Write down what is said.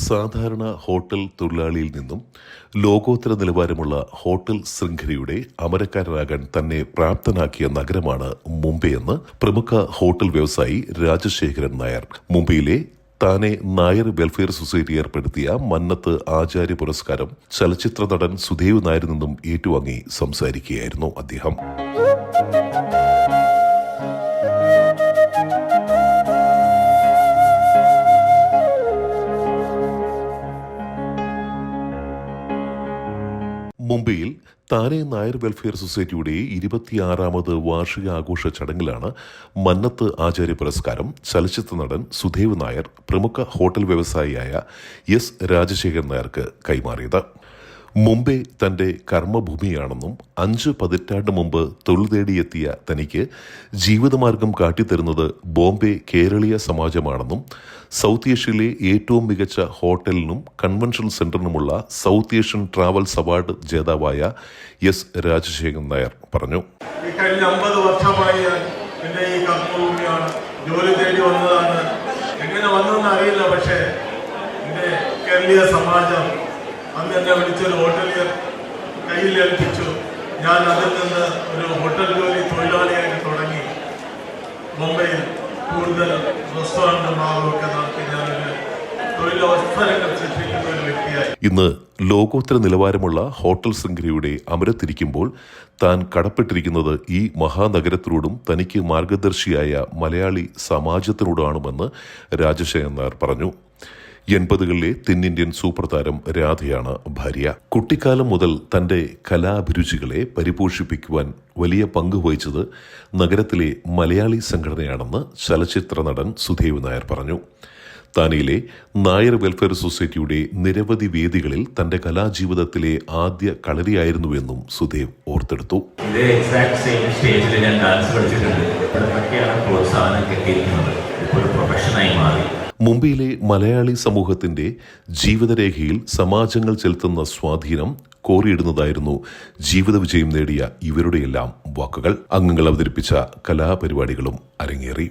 സാധാരണ ഹോട്ടൽ തൊഴിലാളിയിൽ നിന്നും ലോകോത്തര നിലവാരമുള്ള ഹോട്ടൽ ശൃംഖലയുടെ അമരക്കാരനാകാൻ തന്നെ പ്രാപ്തനാക്കിയ നഗരമാണ് മുംബൈ എന്ന് പ്രമുഖ ഹോട്ടൽ വ്യവസായി രാജശേഖരൻ നായർ മുംബൈയിലെ താനെ നായർ വെൽഫെയർ സൊസൈറ്റി ഏർപ്പെടുത്തിയ മന്നത്ത് ആചാര്യ പുരസ്കാരം ചലച്ചിത്ര നടൻ സുദേവ് നായരിൽ നിന്നും ഏറ്റുവാങ്ങി സംസാരിക്കുകയായിരുന്നു അദ്ദേഹം. മുംബൈയിൽ താനെ നായർ വെൽഫെയർ സൊസൈറ്റിയുടെ 26ാമത് വാർഷികാഘോഷ ചടങ്ങിലാണ് മന്നത്ത് ആചാര്യ പുരസ്കാരം ചലച്ചിത്ര നടൻ സുദേവ് നായർ പ്രമുഖ ഹോട്ടൽ വ്യവസായിയായ എസ് രാജശേഖരൻ നായർക്ക് കൈമാറിയത്. മുംബൈ തന്റെ കർമ്മഭൂമിയാണെന്നും 5 പതിറ്റാണ്ട് മുമ്പ് തൊഴിൽ തേടിയെത്തിയ തനിക്ക് ജീവിതമാർഗം കാട്ടിത്തരുന്നത് ബോംബെ കേരളീയ സമാജമാണെന്നും സൗത്ത് ഏഷ്യയിലെ ഏറ്റവും മികച്ച ഹോട്ടലിനും കൺവെൻഷൻ സെന്ററിനുമുള്ള സൗത്ത് ഏഷ്യൻ ട്രാവൽസ് അവാർഡ് ജേതാവായ എസ് രാജശേഖരൻ നായർ പറഞ്ഞു. കഴിഞ്ഞ 50 വർഷമായി എന്റെ ഈ കർമ്മഭൂമിയാണ്. ജോലി തേടി വന്നതാണ്. എങ്ങനെ വന്നെന്ന് അറിയില്ല. പക്ഷേ എന്റെ കേരളീയ സമാജം അന്ന് എന്നെ വിളിച്ചൊരു ഹോട്ടലിൽ കയ്യിലേൽപ്പിച്ചു. ഞാൻ അതിൽ നിന്ന് ഒരു ഹോട്ടൽ ജോലി തൊഴിലാളിയായിട്ട് തുടങ്ങി മുംബൈയിൽ കൂടുതൽ റെസ്റ്റോറൻറ്റും ഭാഗമൊക്കെ നടത്തി ഞാനൊരു തൊഴിലവസരങ്ങൾ സൃഷ്ടിക്കുന്ന ഒരു വ്യക്തിയായി. ഇന്ന് ലോകോത്തര നിലവാരമുള്ള ഹോട്ടൽ ശൃംഖലയുടെ അമരത്തിരിക്കുമ്പോൾ താൻ കടപ്പെട്ടിരിക്കുന്നത് ഈ മഹാനഗരത്തിനോടും തനിക്ക് മാർഗദർശിയായ മലയാളി സമാജത്തിനോടാണെന്ന് രാജശേഖരൻ നായർ പറഞ്ഞു. 80കളിലെ തെന്നിന്ത്യൻ സൂപ്പർ താരം രാധയാണ് ഭാര്യ. കുട്ടിക്കാലം മുതൽ തന്റെ കലാഭിരുചികളെ പരിപോഷിപ്പിക്കുവാൻ വലിയ പങ്ക് വഹിച്ചത് നഗരത്തിലെ മലയാളി സംഘടനയാണെന്ന് ചലച്ചിത്ര നടൻ സുദേവ് നായർ പറഞ്ഞു. താനെയിലെ നായർ വെൽഫെയർ സൊസൈറ്റിയുടെ നിരവധി വേദികളിൽ തന്റെ കലാജീവിതത്തിലെ ആദ്യ കളരിയായിരുന്നുവെന്നും സുദേവ് ഓർത്തെടുത്തു. മുംബൈയിലെ മലയാളി സമൂഹത്തിന്റെ ജീവിതരേഖയിൽ സമാജങ്ങൾ ചെലുത്തുന്ന സ്വാധീനം കോറിയിടുന്നതായിരുന്നു ജീവിത വിജയം നേടിയ ഇവരുടെയെല്ലാം വാക്കുകൾ. അംഗങ്ങൾ അവതരിപ്പിച്ച കലാപരിപാടികളും അരങ്ങേറി.